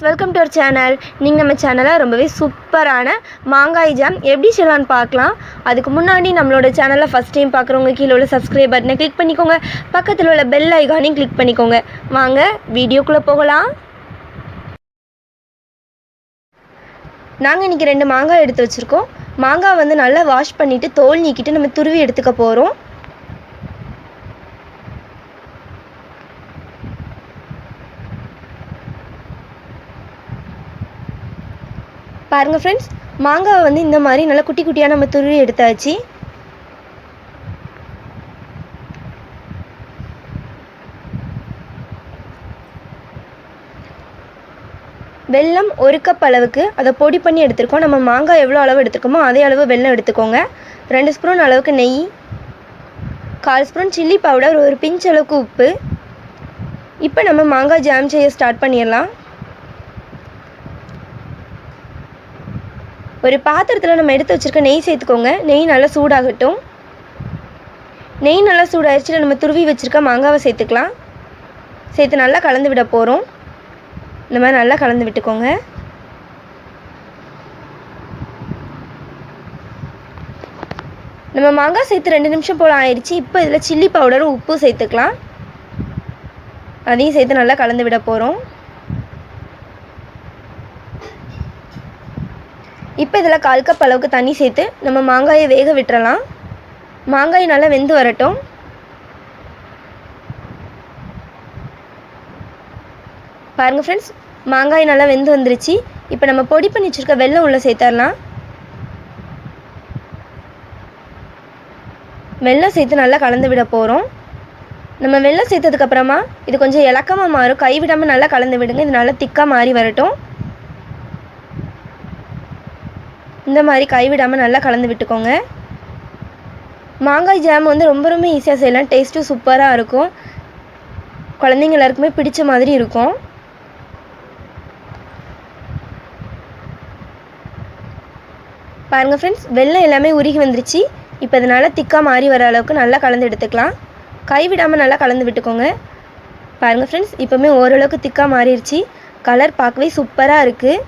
Welcome to our channel. நீங்கள் நம்ம சேனலில் ரொம்பவே சூப்பரான மாங்காய் ஜாம் எப்படி செய்யலான்னு பார்க்கலாம். அதுக்கு முன்னாடி நம்மளோட சேனலில் ஃபஸ்ட் டைம் பார்க்குறவங்க கீழே உள்ள சப்ஸ்கிரைப் பட்டனை கிளிக் பண்ணிக்கோங்க. பக்கத்தில் உள்ள பெல் ஐகானையும் கிளிக் பண்ணிக்கோங்க. வாங்க வீடியோக்குள்ளே போகலாம். நாங்கள் இன்றைக்கி 2 மாங்காய் எடுத்து வச்சுருக்கோம். மாங்காய் வந்து நல்லா வாஷ் பண்ணிவிட்டு தோல் நீக்கிட்டு நம்ம துருவி எடுத்துக்க போகிறோம். பாருங்கள் ஃப்ரெண்ட்ஸ், மாங்காவை வந்து இந்த மாதிரி நல்லா குட்டி குட்டியாக நம்ம துருவி எடுத்தாச்சு. வெல்லம் 1 கப் அளவுக்கு அதை பொடி பண்ணி எடுத்துருக்கோம். நம்ம மாங்காய் எவ்வளோ அளவு எடுத்துருக்கோமோ அதே அளவு வெல்லம் எடுத்துக்கோங்க. 2 ஸ்பூன் அளவுக்கு நெய், 1/4 ஸ்பூன் சில்லி பவுடர், ஒரு பிஞ்ச் அளவுக்கு உப்பு. இப்போ நம்ம மாங்காய் ஜாம் செய்ய ஸ்டார்ட் பண்ணிடலாம். ஒரு பாத்திரத்தில் நம்ம எடுத்து வச்சுருக்க நெய் சேர்த்துக்கோங்க. நெய் நல்லா சூடாகட்டும். நெய் நல்லா சூடாகிடுச்சு. நம்ம துருவி வச்சுருக்க மாங்காவை சேர்த்துக்கலாம். சேர்த்து நல்லா கலந்து விட போகிறோம். இந்த மாதிரி நல்லா கலந்து விட்டுக்கோங்க. நம்ம மாங்காய் சேர்த்து 2 நிமிஷம் போல் ஆயிடுச்சு. இப்போ இதில் சில்லி பவுடரும் உப்பும் சேர்த்துக்கலாம். அதையும் சேர்த்து நல்லா கலந்து விட போகிறோம். இப்போ இதில் 1/4 கப் அளவுக்கு தண்ணி சேர்த்து நம்ம மாங்காயை வேக விட்டுறலாம். மாங்காய் நல்லா வெந்து வரட்டும். பாருங்கள் ஃப்ரெண்ட்ஸ், மாங்காய் நல்லா வெந்து வந்துருச்சு. இப்போ நம்ம பொடி பண்ணி வச்சுருக்க வெல்லம் உள்ளே சேர்த்துடலாம். வெல்லம் சேர்த்து நல்லா கலந்து விட போகிறோம். நம்ம வெல்லம் சேர்த்ததுக்கப்புறமா இது கொஞ்சம் இலக்கமாக மாறும். கைவிடாமல் நல்லா கலந்து விடுங்க. இது நல்லா திக்காக மாறி வரட்டும். இந்த மாதிரி கைவிடாமல் நல்லா கலந்து விட்டுக்கோங்க. மாங்காய் ஜாம் வந்து ரொம்ப ஈஸியாக செய்யலாம். டேஸ்ட்டும் சூப்பராக இருக்கும். குழந்தைங்க எல்லாருக்குமே பிடிச்ச மாதிரி இருக்கும். பாருங்கள் ஃப்ரெண்ட்ஸ், வெல்லம் எல்லாமே உருகி வந்துருச்சு. இப்போ இதனால் திக்காக மாறி வர அளவுக்கு நல்லா கலந்து எடுத்துக்கலாம். கைவிடாமல் நல்லா கலந்து விட்டுக்கோங்க. பாருங்கள் ஃப்ரெண்ட்ஸ், இப்போவுமே ஓரளவுக்கு திக்காக மாறிடுச்சு. கலர் பார்க்கவே சூப்பராக இருக்குது.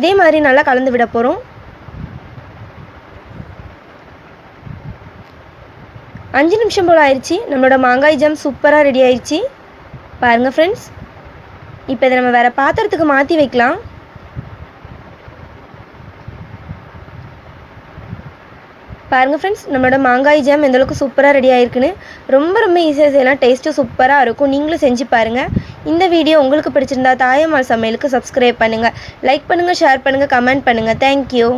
இதே மாதிரி நல்லா கலந்து விட போகிறோம். 5 நிமிஷம் போல் ஆயிடுச்சு. நம்மளோட மாங்காய் ஜாம் சூப்பராக ரெடி ஆயிடுச்சு. பாருங்கள் ஃப்ரெண்ட்ஸ், இப்போ இதை நம்ம வேறு பாத்திரத்துக்கு மாற்றி வைக்கலாம். பாருங்கள் ஃப்ரெண்ட்ஸ், நம்மளோட மாங்காய் ஜாம் எந்தளவுக்கு சூப்பராக ரெடி ஆகிருக்குன்னு. ரொம்ப ஈஸியாக செய்யலாம். டேஸ்ட்டும் சூப்பராக இருக்கும். நீங்களும் செஞ்சு பாருங்கள். இந்த வீடியோ உங்களுக்கு பிடிச்சிருந்தா தாயம்மாள் சமையலுக்கு சப்ஸ்கிரைப் பண்ணுங்கள், லைக் பண்ணுங்கள், ஷேர் பண்ணுங்கள், கமெண்ட் பண்ணுங்கள். தேங்க்யூ.